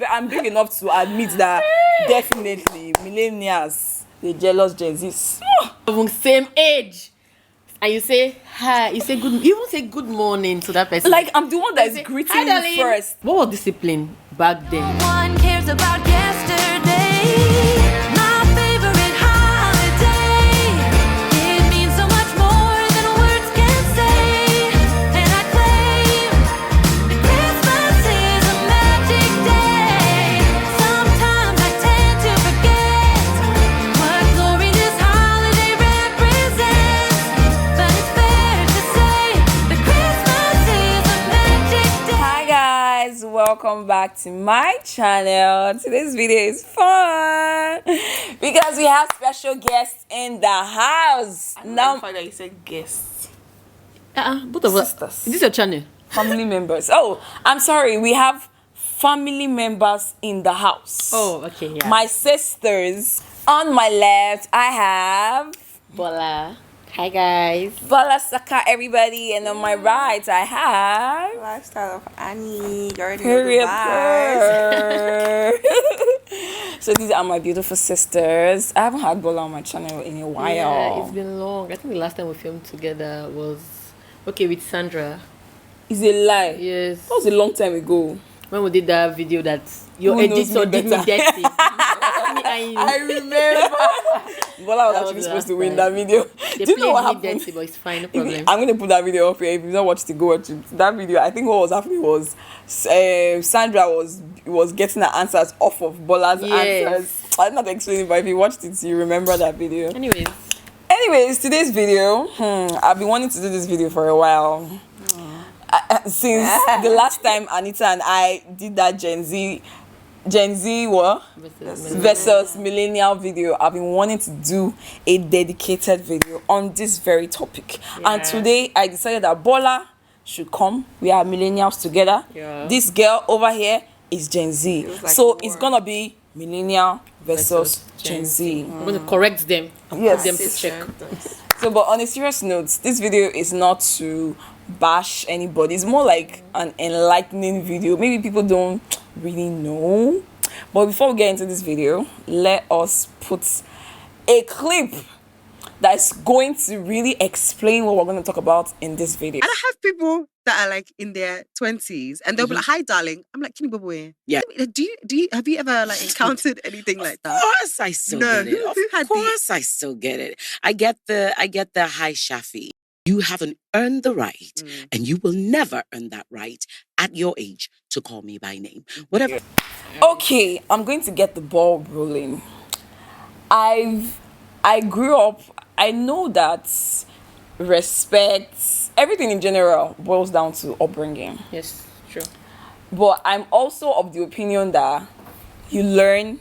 I'm big enough to admit that definitely millennials, they jealous Gen Zs. Same age. And you say hi, you even say good morning to that person. Like, I'm the one that is say, greeting "Hi, you darling." first. What was discipline back then? No one cares about yesterday. My favorite holiday. It means so much more than words can say. And I claim Christmas is a magic day. Sometimes I tend to forget what glory this holiday represents. But it's fair to say that Christmas is a magic day. Hi guys, welcome back to my channel. Today's video is fun because we have special guests in the house. Now, the fact that you said guests. Both of us. Sisters. Is this your channel? Family members. Oh, I'm sorry, we have family members in the house. Oh, okay, yeah. My sisters. On my left, I have Bola. Hi, guys. Bala Saka, everybody, and on my right, I have Lifestyle of Annie. You already know the Period vibes. girl. So these are my beautiful sisters. I haven't had Bola on my channel in a while. Yeah, it's been long. I think the last time we filmed together was with Sandra. It's a lie. Yes. That was a long time ago. When we did that video that your Who knows editor me did me better? dirty. I remember. Bola was That actually was supposed to last win time. that video. They Do you know what played me happened? dirty, but it's fine, no If- problem. I'm going to put that video up here. If you've not watched it, go watch it. That video, I think what was happening was Sandra was getting her answers off of Bola's Yes. answers. I'm not explaining, but if you watched it, you remember that video. Anyways, Today's video, I've been wanting to do this video for a while. Since the last time Anita and I did that Gen Z what? Versus millennial video, I've been wanting to do a dedicated video on this very topic. And today I decided that Bola should come. We are millennials together. Yeah. This girl over here is Gen Z. like So war. it's gonna be millennial versus Gen Z. I'm going to correct them. Yes. Put them to check. So, but on a serious note, this video is not to bash anybody. It's more like an enlightening video. Maybe people don't really know. But before we get into this video, let us put a clip that's going to really explain what we're going to talk about in this video. And I have people that are like in their 20s and they'll be like, "Hi, darling." I'm like, "Kini Bobo." Yeah. Have you ever like encountered anything like Of that? course, I still No, get it. who had Of course, I still get it. I get the hi Shafi. You haven't earned the right, and you will never earn that right at your age to call me by name. Whatever. Okay, I'm going to get the ball rolling. I grew up, I know that respect, everything in general boils down to upbringing. Yes, true. But I'm also of the opinion that you learn,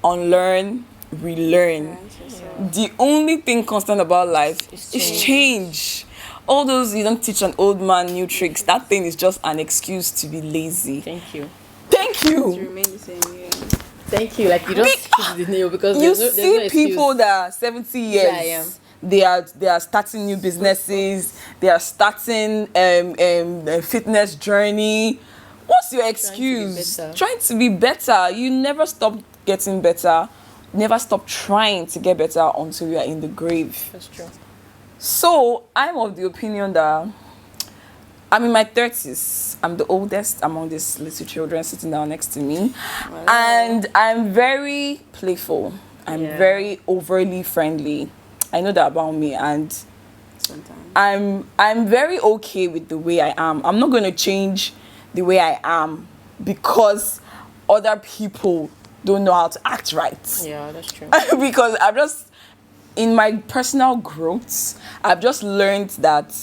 unlearn, relearn. The only thing constant about life is change. All those you don't teach an old man new tricks, that thing is just an excuse to be lazy. Thank you. Thank To you. remain the same, yeah. Thank you. Like, you don't hit the nail because You there's no see excuse. people that are 70 years. Yeah, I am. They are starting new businesses. They are starting a fitness journey. What's your excuse? better. Trying to be better. You never stop getting better. Never stop trying to get better until you are in the grave. That's true. So I'm of the opinion that I'm in my 30s. I'm the oldest among these little children sitting down next to me. And I'm very playful. I'm very overly friendly. I know that about me, and Sometimes. I'm very okay with the way I am. I'm not going to change the way I am because other people don't know how to act right. Yeah, that's true. Because I've just, in my personal growth, I've just learned that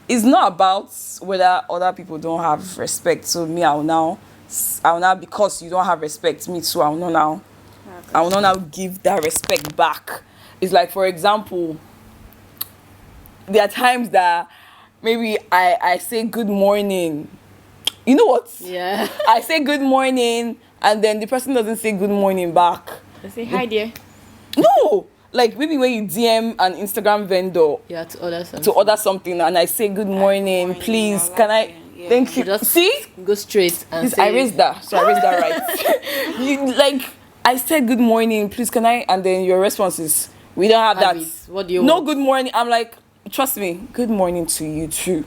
it's not about whether other people don't have respect. So me, I will now, because you don't have respect, me too, I will not now give that respect back. It's like, for example, there are times that maybe I say good morning. You know what? Yeah. I say good morning and then the person doesn't say good morning back. I say hi, dear. No! Like maybe when you DM an Instagram vendor Yeah, to order something. to order something and I say good morning, morning, please, I can like I... Yeah. Thank you. Just See? go straight and I raised that. So I raised that right. You like I said good morning, please can I? And then your response is we don't have that. Have it. What do you No want? good morning. I'm like, trust me, good morning to you too.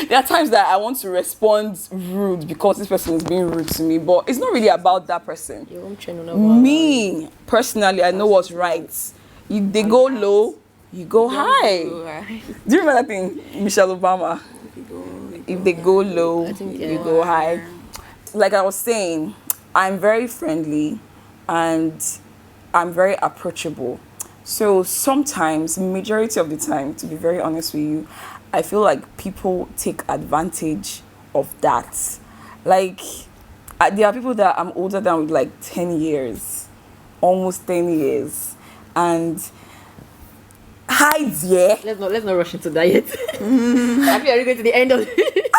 There are times that I want to respond rude because this person is being rude to me, but it's not really about that person. Your own train will not Me personally, I know what's right. If they go low, you go high. Do you remember that thing, Michelle Obama? If they go low, I think, you yeah. go high. Like I was saying, I'm very friendly and I'm very approachable. So sometimes, majority of the time, to be very honest with you, I feel like people take advantage of that. Like, there are people that I'm older than with like 10 years, almost 10 years. And hi dear. Let's not rush into that yet. I feel already going to the end of it.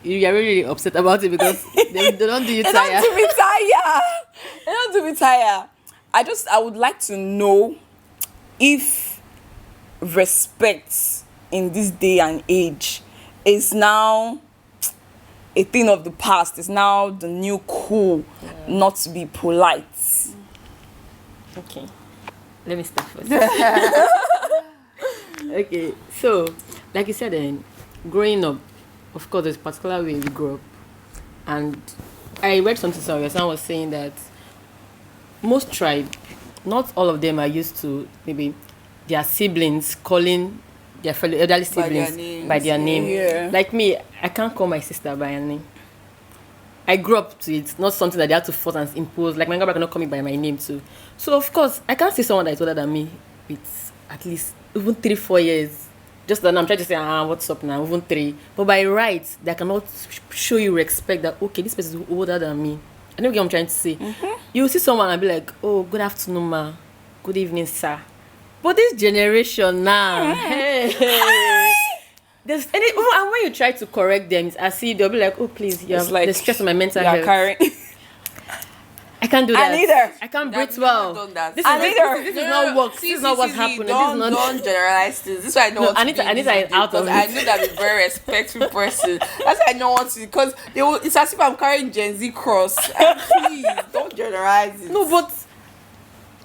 You are really upset about it because they don't do you They tired. don't do me tired. They don't do me tired. I would like to know if respect in this day and age is now a thing of the past. It's now the new cool, not to be polite. Okay, let me start first. Okay, so like you said, growing up, of course, there's a particular way we grow up, and I read something somewhere. Someone was saying that most tribe, not all of them are used to maybe their siblings calling their fellow elderly By their siblings by their name. Yeah. Like me, I can't call my sister by her name. I grew up to it, not something that they had to force and impose. Like my grandma cannot call me by my name too. So of course, I can't see someone that is older than me with at least even 3-4 years. Just that I'm trying to say, what's up now? Even 3. But by right, they cannot show you respect that okay, this person is older than me. I know what I'm trying to say. You will see someone and be like, oh, good afternoon, ma. Good evening, sir. But this generation now, hey. There's any, and when you try to correct them, it's as if they'll be like, oh, please, you have the stress on my mental you are health. carrying. I can't do that. neither. I can't I've breathe never well. done that. This I is neither. this is not work. This is not what's happening. Don't, This is not. don't generalize things. This is why I don't No, want to Anita- be in Anita this is out of because I it. know that I'm a very respectful person. That's why I don't want to because it's as if I'm carrying Gen Z cross. Please don't generalize it. No, but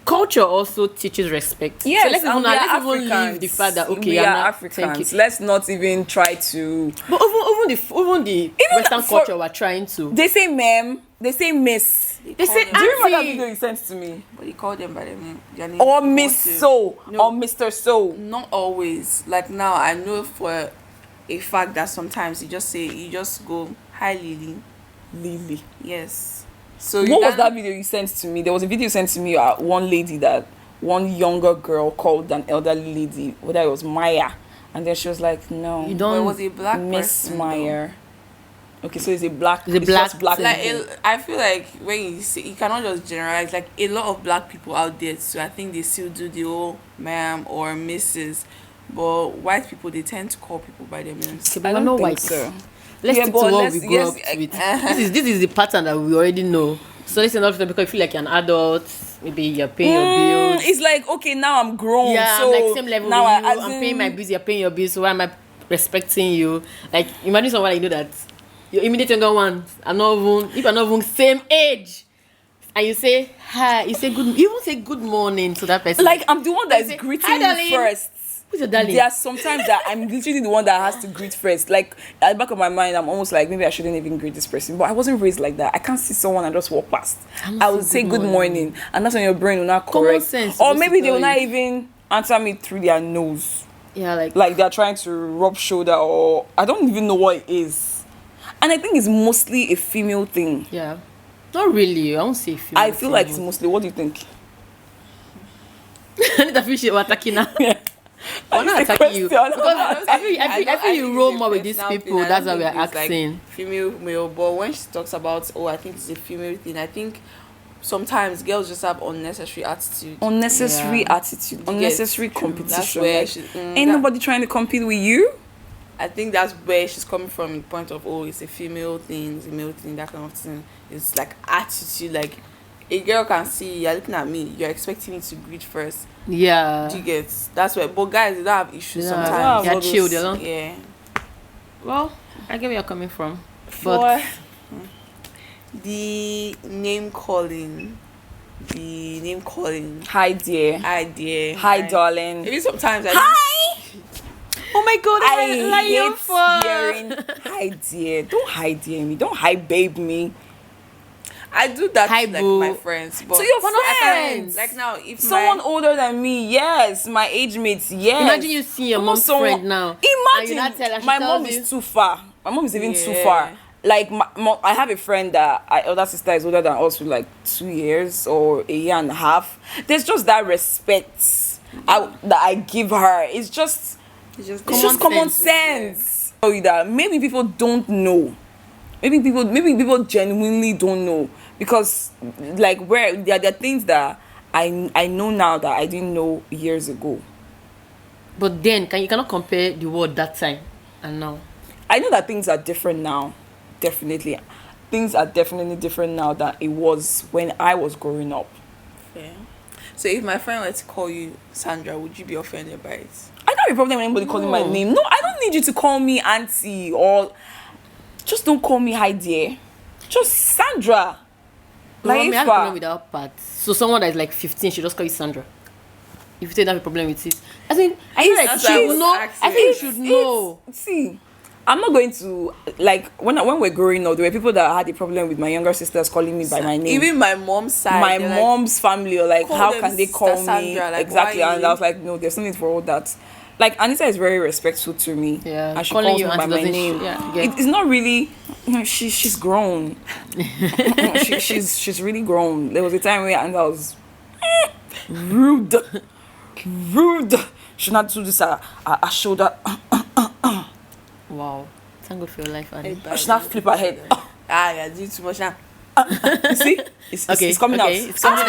culture also teaches respect. Yes, so let's and we are even leave Africans. the fact that okay, we you're are not, Africans. thank you. Let's not even try to. But even the Western for- culture we're trying to. They say ma'am. They say miss. They say Do you remember that auntie. video you sent to me? But you call them by their name. Or if you Miss want to. So No. or Mr. So. Not always. Like now, I know for a fact that sometimes you just go, hi Lily. Lily. Yes. So you What was can- that video you sent to me? There was a video sent to me. One lady that one younger girl called an elderly lady, whether it was Maya, and then she was like, "No, You But it don't. was a black Miss person, Meyer." Okay, so it's a black. It's a black just black. thing. like people. I feel like when you say you cannot just generalize. Like a lot of black people out there, so I think they still do the old ma'am or Mrs. But white people they tend to call people by their names. Okay, but I we're don't not think white. so. Let's Yeah, stick but to what let's- we grew yes, up with. This is the pattern that we already know. So listen up because you feel like you're an adult. Maybe you're paying your bills. It's like okay, now I'm grown. Yeah, so I'm like same level now with you. as I'm in- paying my bills. You're paying your bills. So why am I respecting you? Like imagine someone like you know that your immediate younger one are not even if you're not even same age, and you say hi, you say good, you even say good morning to that person. Like I'm the one that You is say, greeting "Hi, you darling." first. Who's your darling? There are sometimes that I'm literally the one that has to greet first. Like at the back of my mind, I'm almost like maybe I shouldn't even greet this person. But I wasn't raised like that. I can't see someone and just walk past. I'm I will saying say good good morning, and that's when your brain will not Common correct. sense Or supposed maybe to they will tell not you. even answer me through their nose. Yeah, Like they're trying to rub shoulder, or I don't even know what it is. And I think it's mostly a female thing. yeah. Not really. I won't say if I feel like it's mostly. What do you think? I need to feel shit. We're attacking now. I'm not It's a attacking you question. because I feel you roll more with these Personal people. thing. I That's don't why we're think it's, like, asking. female male. But when she talks about I think it's a female thing. I think sometimes girls just have unnecessary attitude. Unnecessary Yeah. attitude, You unnecessary get- competition. That's where Like, she, ain't nobody trying to compete with you. I think that's where she's coming from. In point of it's a female thing, it's a male thing, that kind of thing. It's like attitude. Like a girl can see you're looking at me, you're expecting me to greet first. Yeah. Do you get? That's where. But guys, they don't have issues Yeah. sometimes. They're all chill. those- They don't. Yeah. Well, I get where you're coming from. For But the name calling, Hi dear. idea. Hi darling. Maybe sometimes oh my god, I hate hearing hi dear. Don't hi dear me. Don't hi babe me. I do that Hi, to like boo. my friends, but To your We're not friends. like now if Someone older than me, yes. My age mates, yes. Imagine you see your Come on, mom's friend now, and Imagine you not tell her, she my tells mom you. is too far. My mom is even too Yeah. far. Like I have a friend that I elder sister is older than us with like 2 years or a year and a half. There's just that respect that I give her. It's just it's it's just common sense. Tell you that maybe people don't know. Maybe people genuinely don't know because like where there are things that I know now that I didn't know years ago. But then you cannot compare the word that time and now. I know that things are different now. Definitely. Things are definitely different now than it was when I was growing up. Yeah. So if my friend were to call you Sandra, would you be offended by it? I don't have a problem with anybody calling my name. No, I don't need you to call me auntie or just don't call me hi dear. Just Sandra. Like, I have a problem Laifa. with that part. So someone that is like 15 should just call you Sandra. If you don't have a problem with it. I think I feel like That's you why I should was know. asking. I think you should know. See, I'm not going to like when we're growing up. There were people that had a problem with my younger sisters calling me by my name. Even my mom's side. My they're like, mom's family, or like, call how them can they call Sister me Sandra, like, exactly? why And you- I was like, no, there's nothing for all that. Like Anita is very respectful to me. Yeah, and she calling calls you me by auntie my doesn't name. yeah. It's not really. She's grown. she's really grown. There was a time where Anita was rude. She not do this her shoulder. Wow. Thank God for your life, Annie. She not flip her head. yeah, do too much now. You see, it's coming out. It's coming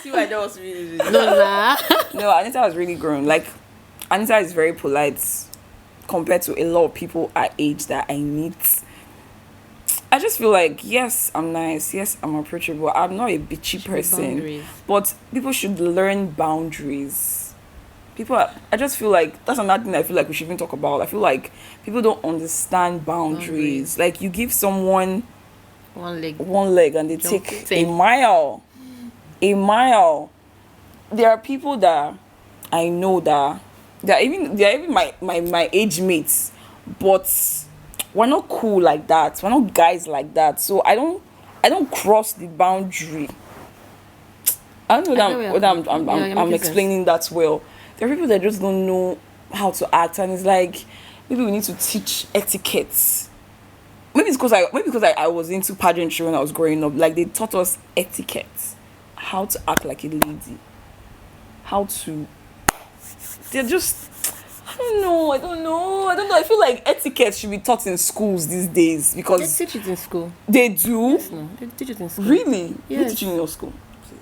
See why that was really. out. No, nah. No, Anita has really grown. Like, Anita is very polite compared to a lot of people our age that I meet. I just feel like, yes, I'm nice. Yes, I'm approachable. I'm not a bitchy person. boundaries. But people should learn boundaries. I just feel like that's another thing I feel like we should even talk about. I feel like people don't understand boundaries. Like, you give someone One leg. one leg and they Jump take a same. mile. A mile. There are people that I know that they're even my age mates, but we're not cool like that. We're not guys like that. So I don't cross the boundary. I don't know whether I'm you're making explaining that well. There are people that just don't know how to act, and it's like maybe we need to teach etiquette. Maybe it's because I was into pageantry when I was growing up. Like, they taught us etiquette, how to act like a lady, how to. They're just. I don't know. I feel like etiquette should be taught in schools these days They because teach it in school. they do. No, they teach it in school. Really? Who's Yes. teaching in your school?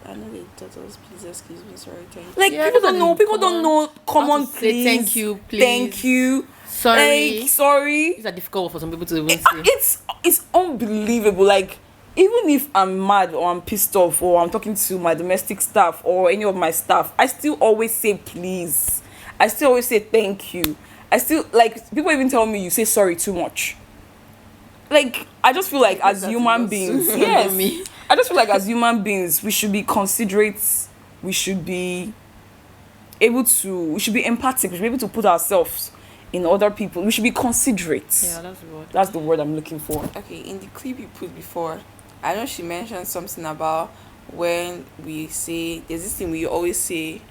I know they taught us. Please excuse me. Sorry, thank you. Like, Yeah, people those don't are know. the People don't common- know. Common, how to say please. thank you, please. Thank you. Sorry. Like, sorry. These are difficult for some people to even say. It's unbelievable. Like, even if I'm mad or I'm pissed off or I'm talking to my domestic staff or any of my staff, I still always say please. I still always say thank you. I still, like, people even tell me you say sorry too much. Like, I just feel like as that's human enough. beings, Not yes, me. I just feel like as human beings, we should be considerate. We should be we should be empathic. We should be able to put ourselves in other people. We should be considerate. Yeah, that's the word. That's the word I'm looking for. Okay, in the clip you put before, I know she mentioned something about when we say there's this thing we always say,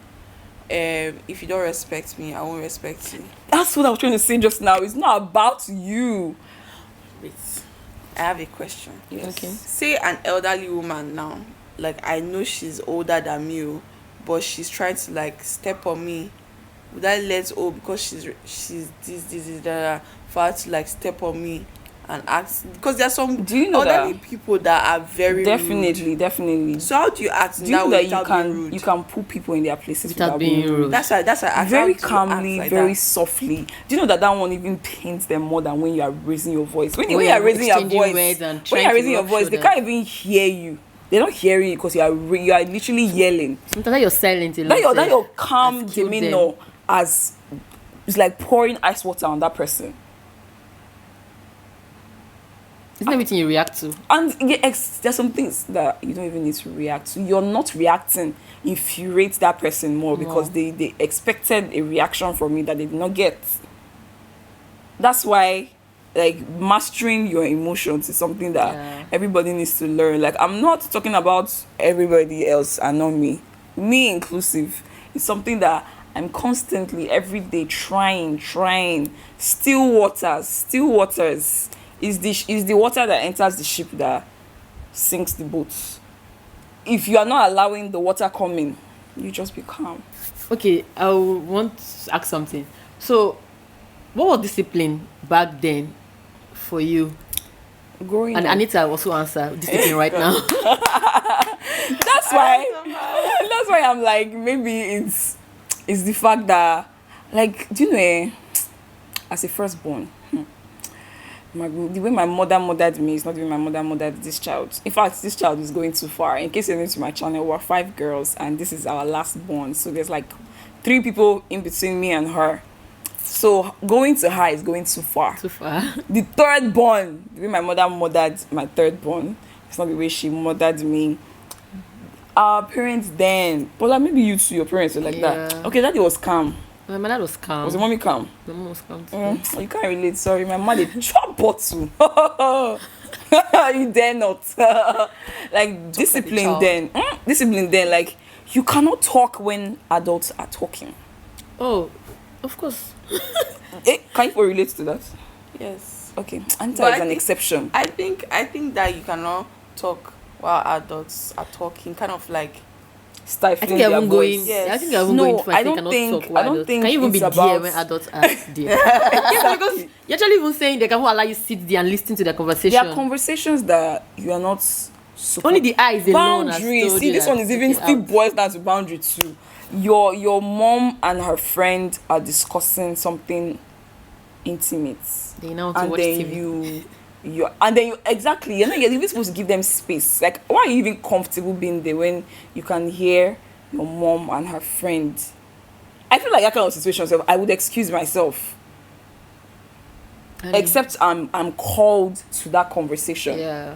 if you don't respect me, I won't respect you. That's what I was trying to say just now. It's not about you. Wait, I have a question. Yes. Okay. Say an elderly woman now, like I know she's older than me, oh, but she's trying to like step on me. Would I let because she's this that for her to like step on me and ask? Because there's some Do you know elderly that? people that are very rude. Definitely. So how do you act in Do you that know way that without being rude? you can put people in their places Without being rude. That's why I asked. very how do you calmly, act like very that? softly. Do you know that one even pains them more than when you are raising your voice? When When you are you're raising your exchanging voice, words and when trying you are to raising your rub voice, they shoulders. can't even hear you. They're not hearing you because you are literally yelling. Sometimes you're silent alone. That your calm has killed demeanor them. as it's like pouring ice water on that person. Isn't everything you react to? And there's some things that you don't even need to react to. You're not reacting infuriate that person more because they expected a reaction from you that they did not get. That's why, like, mastering your emotions is something that everybody needs to learn. Like, I'm not talking about everybody else and not me inclusive. It's something that I'm constantly every day trying. Still waters is the water that enters the ship that sinks the boat. If you are not allowing the water coming, you just be calm. Okay, I want to ask something. So, what was discipline back then for you? Growing And up. Anita will also answer discipline right now. That's why I'm like, maybe it's the fact that, like, do you know, as a firstborn, the way my mother mothered me is not the way my mother mothered this child. In fact, this child is going too far. In case you're new to my channel, we're 5 girls and this is our last born. So there's like 3 people in between me and her. So going to her is going too far. Too far. The third born, the way my mother mothered my third born, it's not the way she mothered me. Our parents then, but like maybe you too, your parents were like that. Yeah. Okay, daddy was calm. My dad was calm. Was the mommy calm? My mom was calm too. You can't relate, sorry. My mother chop bottle. You dare not. Like discipline then. Discipline then, like you cannot talk when adults are talking. Oh, of course. Can you relate to that? Yes. Okay. Anta But is I an think- exception. I think that you cannot talk while adults are talking, kind of like I Stifling think you're their even voice. going. Yes. I think you're even No, going to. I don't think- Talk while I don't adults. think Can you even be it's there about- when adults are there? Yeah, because you're actually even saying they can allow you sit there and listen to their conversation. There are conversations that you are not supposed. Only the eyes alone. has Boundaries. told See, you this that one is even take it still out. boils down to boundary too. Your mom and her friend are discussing something intimate, They now want to and watch then TV. you exactly, you're even supposed to give them space. Like, why are you even comfortable being there when you can hear your mom and her friend? I feel like that kind of situation, so I would excuse myself, And- except I'm called to that conversation. Yeah.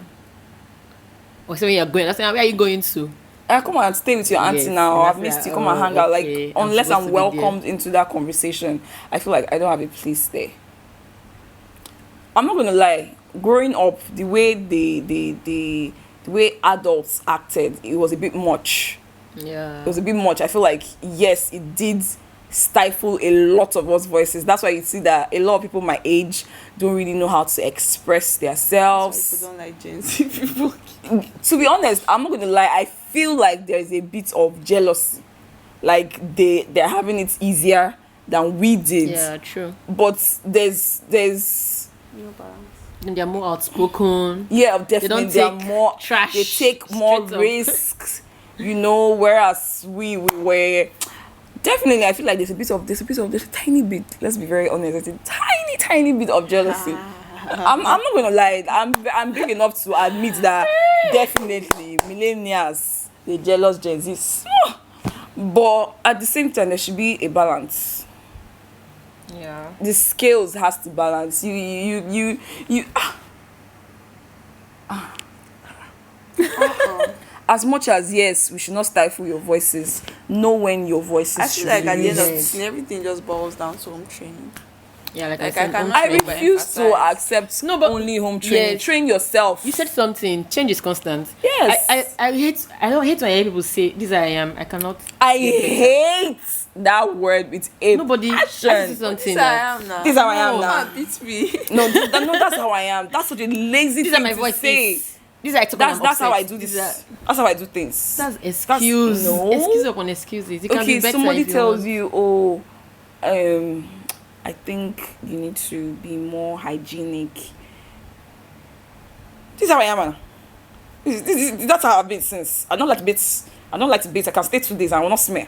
Or so when you're going, that's where are you going to? Come on, stay with your auntie Yes, now. and I've that's missed like, you. Come and oh, hang out. okay, Like, I'm unless supposed I'm to be there. welcomed into that conversation, I feel like I don't have a place there. I'm not gonna lie. Growing up, the way the way adults acted, it was a bit much. Yeah. It was a bit much. I feel like, yes, it did stifle a lot of us voices. That's why you see that a lot of people my age don't really know how to express people themselves. don't like Gen Z people. To be honest, I'm not gonna lie, I feel like there's a bit of jealousy. Like they're having it easier than we did. Yeah, true. But there's No balance. And they're more outspoken. yeah, definitely don't they are take more trash they take more straight up. risks, whereas we were definitely, I feel like there's a tiny bit, let's be very honest, there's a tiny bit of jealousy. I'm not gonna lie, I'm big enough to admit that definitely millennials, the jealous Gen Zs. But at the same time, there should be a balance. Yeah. The scales has to balance. You as much as, yes, we should not stifle your voices, know when your voices I feel like at the end of Yes. the day, everything just boils down to home training. Yeah, like Like, I said, I cannot- don't I train. refuse to Emphasize. accept No, but- only home training. yes. Train yourself. You said something. Change is constant. Yes. I don't hate when I hear people say this. I am. I cannot. I get better." hate that word with a Nobody. I passion. see something This I that. am now. This is how I am No, now. beat me. No, that's how I am. That's such a lazy These thing are my to voices. say. These are I talk when I'm That's how I upset. do this. These are- That's how I do things. That's excuse. no. Excuse upon excuses. You can Okay, be better somebody if you tells want. you, oh, I think you need to be more hygienic. This is how I am, man. That's how I've been since. I don't like bits. I don't like to bait. I can stay 2 days and I will not smell.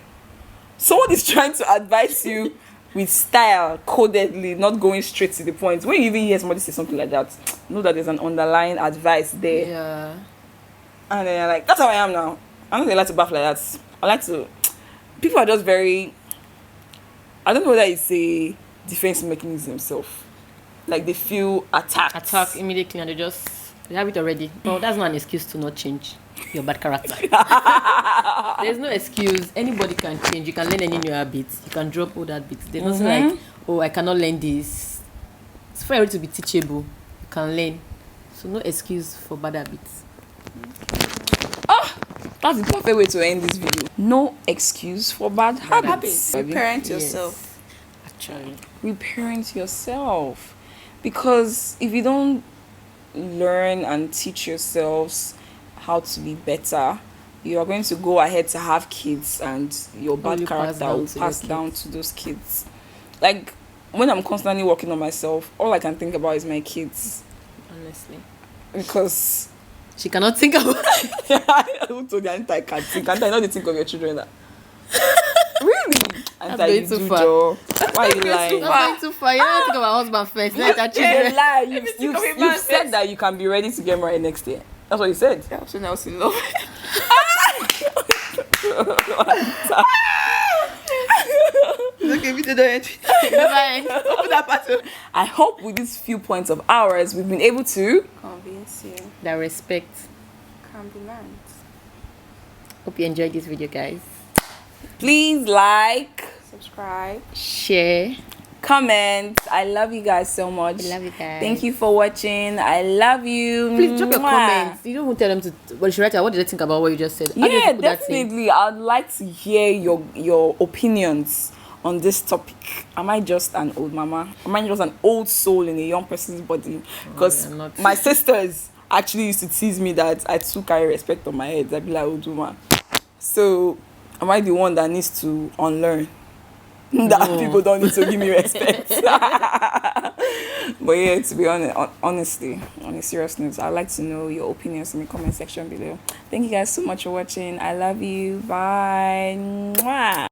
Someone is trying to advise you with style, codedly, not going straight to the point. When you even hear somebody say something like that, know that there's an underlying advice there. Yeah. And then you're like, that's how I am now. I don't really like to bath like that. I like to. People are just very. I don't know whether it's a defense mechanism itself. Like they feel attacked. Attack immediately and they just. You have it already. Well, that's not an excuse to not change your bad character. There's no excuse. Anybody can change. You can learn any new habits. You can drop old habits. There's nothing like, oh, I cannot learn this. It's for everything to be teachable. You can learn. So no excuse for bad habits. That's the perfect way to end this video. No excuse for bad habits. Reparent Yes. yourself. Actually. Reparent yourself, because if you don't learn and teach yourselves how to be better, you are going to go ahead to have kids, and your bad Only pass character down will to your pass down kids. to those kids. Like when I'm constantly working on myself, all I can think about is my kids, Honestly. because She cannot think about who told you I can't think? I know they think of your children. Really? That's going too far. Why are you lying? Not going too far. You don't think about husband first. Let our You children. lie. think of it You've back said first. that you can be ready to get married next year. That's what you said. Yeah, so now it's in love. Okay, we did it. Open that part. I hope with these few points of ours, we've been able to Convince you. That respect. Can be learned. Hope you enjoyed this video, guys. please like, Subscribe. Share. comment. I love you guys so much. We love you guys. Thank you for watching. I love you. Please drop your Mwah. comments. You don't even tell them to. Well, you should write out. What did they think about what you just said? How do you Yeah, put that in? definitely. I'd like to hear your opinions on this topic. Am I just an old mama? Am I just an old soul in a young person's body? Because you're not. my sisters actually used to tease me that I too carry respect on my head. I'd be like, old woman. So, am I the one that needs to unlearn? That people don't need to give me respect. But yeah, to be honest, honestly, on a serious note, I'd like to know your opinions in the comment section below. Thank you guys so much for watching. I love you. Bye. Mwah.